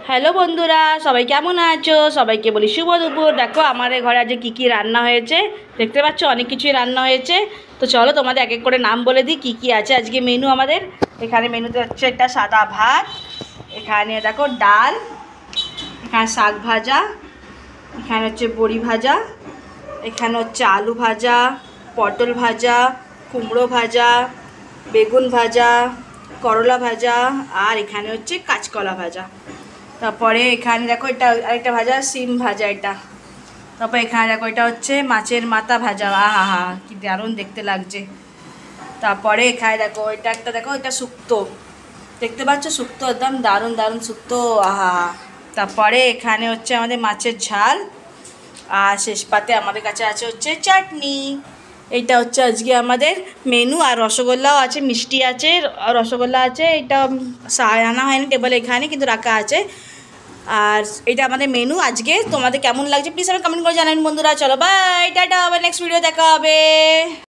Hello বন্ধুরা, সবাই কেমন আছো? সবাইকে বলি শুভ দুপুর। দেখো আমাদের ঘরে আজকে কী কী রান্না হয়েছে, দেখতে পাচ্ছ অনেক কিছুই রান্না হয়েছে। তো চলো তোমাদের এক এক করে নাম বলে দিই কী কী আছে আজকে মেনু আমাদের। এখানে মেনুতে হচ্ছে একটা সাদা ভাত, এখানে দেখো ডাল, এখানে শাক ভাজা, এখানে হচ্ছে বড়ি ভাজা, এখানে হচ্ছে আলু ভাজা, পটল ভাজা, কুমড়ো ভাজা, বেগুন ভাজা, করলা ভাজা, আর এখানে হচ্ছে কাঁচকলা ভাজা। তারপরে এখানে দেখো এটা আরেকটা ভাজা, সিম ভাজা এটা। তারপর এখানে দেখো এটা হচ্ছে মাছের মাথা ভাজা, আহা হা কি দারুণ দেখতে লাগছে। তারপরে এখানে দেখো এটা একটা, দেখো এটা শুক্তো, দেখতে পাচ্ছ শুক্তো একদম দারুণ দারুণ শুক্তো, আহা। তারপরে এখানে হচ্ছে আমাদের মাছের ঝাল, আর শেষ পাতে আমাদের কাছে আছে হচ্ছে চাটনি। এইটা হচ্ছে আজকে আমাদের মেনু। আর রসগোল্লাও আছে, মিষ্টি আছে, রসগোল্লা আছে। এটা আনা হয়নি টেবলে, এখানে কিন্তু রাখা আছে। আর এটা আমাদের মেনু আজকে। তোমাদের কেমন লাগছে প্লিজ আমি কমেন্ট করে জানাবেন বন্ধুরা। চলো বাই, টাটা, আবার নেক্সট ভিডিও দেখা হবে।